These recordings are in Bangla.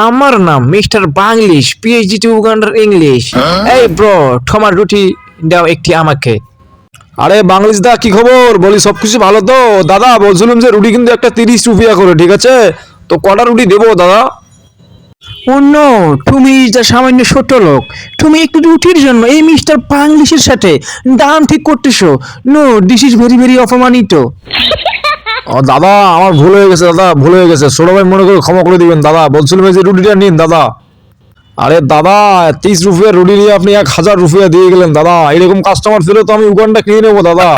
আমার নাম মিস্টার বাংলিশ, পিএইচডি টু উগান্ডার ইংলিশ। এই ব্রো, তোমার রুটি দাও একটি আমাকে। আরে বাংলিশ দা, কি খবর? বলি সবকিছু ভালো তো? দাদা বলছিলাম যে রুটি কিন্তু একটা 30 রুপিয়া করে, ঠিক আছে? তো কটা রুটি দেবো দাদা? ও নো, তুমি যা সামান্য ছোট লোক, তুমি একটু রুটির জন্য এই মিস্টার বাংলিশের সাথে দাম ঠিক করতেছো। No, this is very very অপমানিত। ও দাদা, আমার ভুল হয়ে গেছে দাদা, ভুল হয়ে গেছে। ছোট ভাই মনে করে ক্ষমা করে দিবেন দাদা। বলছিলাম যে রুটিটা নিন দাদা। আরে দাদা, 30 রুপিয়া রুটি নিয়ে আপনি 1000 রুপিয়া দিয়ে গেলেন দাদা। এরকম কাস্টমার ফেলে তো আমি উগানটা কিনে নেবো দাদা।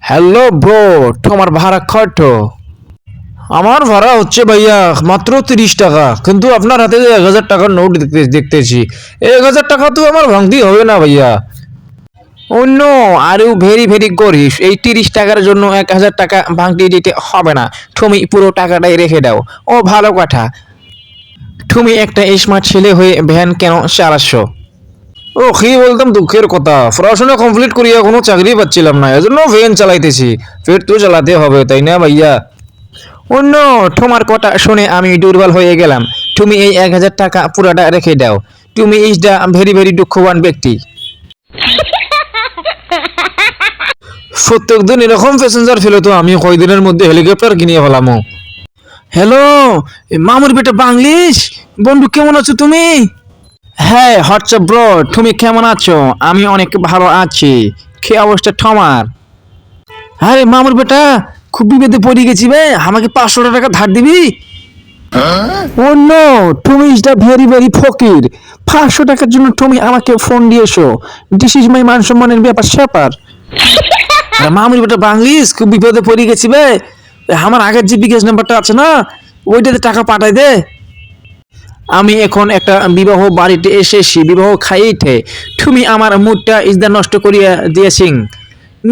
হ্যালো ব্রো, তোমার ভাড়া কত? আমার ভাড়া হচ্ছে ভাইয়া মাত্র 30 টাকা, কিন্তু আপনার হাতে যে 1000 টাকার নোট দেখতেছি, 1000 টাকা তো আমার ভাঙতেই হবে না ভাইয়া। Oh no, are you very very গরিব। এই 30 টাকার জন্য 1000 টাকা ভাঙতে দিতে হবে না, তুমি পুরো টাকাটাই রেখে দাও। ও ভালো কথা। তুমি একটা স্মার্ট ছেলে হয়ে ভ্যান কেন চালাচ্ছ? ও কি বলতাম, দুঃখের কথা, পড়াশোনা কমপ্লিট করিয়া কোনো চাকরি পাচ্ছিলাম না, এজন্য ভ্যান চালাইতেছি। ফের তো চালাতে হবে, তাই না ভাইয়া? অন্য, তোমার কথা শুনে আমি দুর্বল হয়ে গেলাম। তুমি এই 1000 টাকা পুরাটা রেখে দাও। তুমি ইজ দ্য ভেরি ভেরি দুঃখবান ব্যক্তি। প্রত্যেক দিন এরকম প্যাসেঞ্জার ফেলে তো আমি কয়দিনের মধ্যে হেলিকপ্টার কিনিয়ে ফেলামো। হ্যালো, মামুর বেটা বাংলিশ, বন্ধু কেমন আছো তুমি? হ্যাঁ হোয়াটসঅ্যাপ ব্রো, তুমি কেমন আছো? আমি অনেক ভালো আছি। কি অবস্থা তোমার? আরে মামুর বেটা, খুব বিপদে পড়ে গেছি বে, আমাকে 500 টাকা ধার দিবি? ও নো, তুমি ইজ দ্য ভেরি ভেরি ফকির। 500 টাকার জন্য তুমি আমাকে ফোন দিয়েছো? দিস ইজ মাই মান সম্মানের ব্যাপার স্যাপার। আরে মামুর বেটা বাংলিশ, খুব বিপদে পড়ে গেছি বে, আমার আগের যে বিকাশ নাম্বারটা আছে না, ওইটাতে টাকা পাঠাই দে। আমি এখন একটা বিবাহ বাড়িতে এসেছি, বিবাহ খাইতে তুমি আমার মুডটা ইজদা নষ্ট করিয়া দিয়েছিং।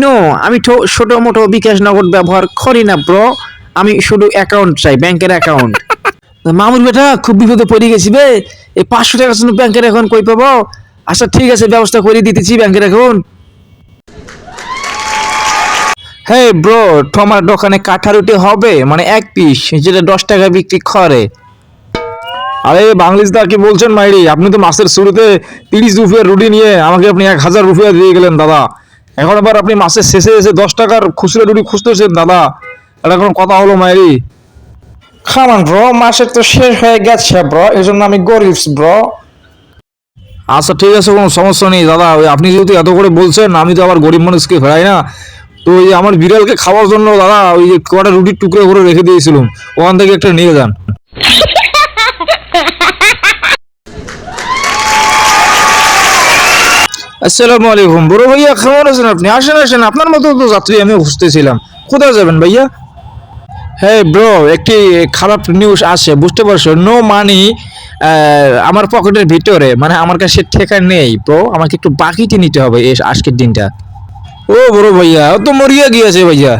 নো, আমি তো ছোট মোটো বিকাশ নগদ ব্যবহার করি না ব্রো, আমি শুধু অ্যাকাউন্ট চাই, ব্যাংকের অ্যাকাউন্ট। মামুর বেটা, খুব বিপদে পড়ে গেছি বে, এই 500 টাকার জন্য ব্যাংকের অ্যাকাউন্ট কই পাবো? আচ্ছা ঠিক আছে, ব্যবস্থা করে দিতেছি ব্যাংকের অ্যাকাউন্ট। হ্যাঁ ব্রো, তোমার দোকানে কাঠা রুটি হবে মানে 1 পিস, যেটা 10 টাকা বিক্রি করে? আরে বাংলিশ দা, কি বলছেন মাইরি? আপনি তো মাসের শুরুতে 30 রুপিয়ার রুটি নিয়ে আমাকে আপনি 1000 রুপিয়া দিয়ে গেলেন দাদা। এখন আবার আপনি মাসের শেষে এসে 10 টাকার খুচরো রুটি খুঁজতেছেন দাদা। এটা কোনো কথা হলো মাইরি? খামান ব্রো, মাসের তো শেষ হয়ে গেছে ব্রো, এই জন্য আমি গরিব ব্রো। আচ্ছা ঠিক আছে, কোনো সমস্যা নেই দাদা। ওই আপনি যেহেতু এত করে বলছেন, আমি তো আবার গরিব মানুষকে ফেরাই না। তো ওই আমার বিড়ালকে খাওয়ার জন্য দাদা ওই যে কটা রুটির টুকরো করে রেখে দিয়েছিলাম, ওখান থেকে একটা নিয়ে যান। আসসালামু আলাইকুম বড় ভাইয়া, কেমন আছেন আপনি? আসেন আসেন, আপনার মতো তো যাত্রী আমি খুঁজতেছিলাম। কোথায় যাবেন ভাইয়া? হ্যাঁ ব্রো, একটি খারাপ নিউজ আছে, বুঝতে পারছো? নো মানি আমার পকেটের ভিতরে, মানে আমার কাছে ঠেকা নেই ব্রো, আমাকে একটু বাকিতে নিতে হবে এই আজকের দিনটা। ও বড় ভাইয়া, ও তো মরিয়া গিয়েছে ভাইয়া।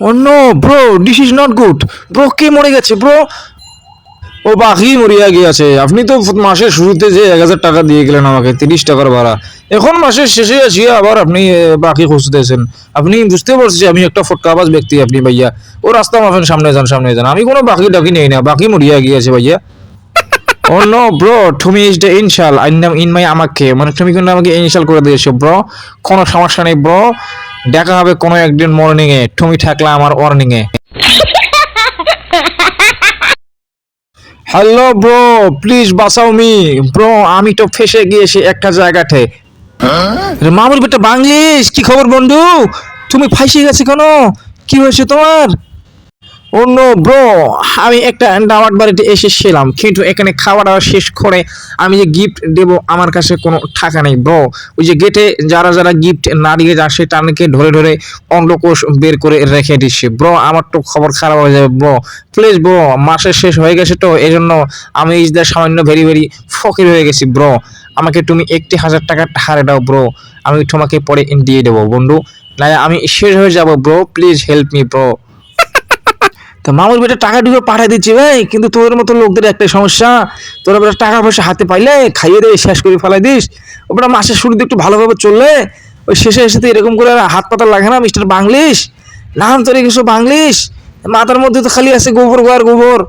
Oh no bro, this is not good bro, কে মরে গেছে ব্রো? ও বাকি মরিয়া গিয়েছে। আপনি তো মাসের শুরুতে যে 1000 টাকা দিয়ে গেলেন আমাকে, 30 টাকার ভাড়া, এখন মাসের শেষে আসিয়া আবার আপনি বাকি খুঁজতেছেন। আপনি বুঝতে পারছি আমি একটা ফটকাবাজ ব্যক্তি আপনি ভাইয়া। ও রাস্তা মাফেন, সামনে যান সামনে যান, আমি কোনো বাকি ডাকি নেই না, বাকি মরিয়া গিয়েছে ভাইয়া। ও নো ব্রো, তুমি ইজ দ্য ইনশাল ইন মাই আমাকে, মানে তুমি কিন্তু আমাকে ইনশাল করে দিয়েছো ব্রো। কোনো সমস্যা নেই ব্রো, দেখা হবে কোনো একদিন মর্নিং এ, তুমি থাকলে আমার warning A. Hello bro, please বাঁচাও মি ব্রো, আমি তো ফেসে গিয়েছি একটা জায়গাতে। মামুর বেটা বাংলিশ, কি খবর বন্ধু? তুমি ফাঁসে গেছে কেন? কি হয়েছে তোমার? অন্য ব্রো, আমি একটা দাওয়াত বাড়িতে এসেছিলাম, কিন্তু এখানে খাওয়া দাওয়া শেষ করে আমি যে গিফট দেব আমার কাছে কোনো টাকা নেই ব্রো। ওই যে গেটে যারা যারা গিফট না দিয়ে আসে তাদেরকে ধরে ধরে অন্ডকোষ বের করে রেখে দিচ্ছি ব্রো, আমার তো খবর খারাপ হয়ে যাবে ব্রো। প্লিজ ব্রো, মাসের শেষ হয়ে গেছে তো এই জন্য আমি ইজদের সামান্য ভেরি ভেরি ফকির হয়ে গেছি ব্রো, আমাকে তুমি 1000 টাকা ধারে দাও ব্রো, আমি তোমাকে পরে দিয়ে দেবো বন্ধু, না আমি শেষ হয়ে যাব bro, please help me bro. তা মামুর বেটা টাকা ঢুকে পাঠিয়ে দিচ্ছি ভাই, কিন্তু তোর মতো লোকদের একটাই সমস্যা, তোরা বেটা টাকা পয়সা হাতে পাইলে খাইয়ে দিয়ে শেষ করে ফেলাই দিস। ওটা মাসের শুরুতে একটু ভালোভাবে চললে ওই শেষে এসে তো এরকম করে হাত পাতা লাগে না মিস্টার বাংলিশ। নাম তোর কিছু বাংলিশ, মাথার মধ্যে তো খালি আছে গোবর আর গোবর।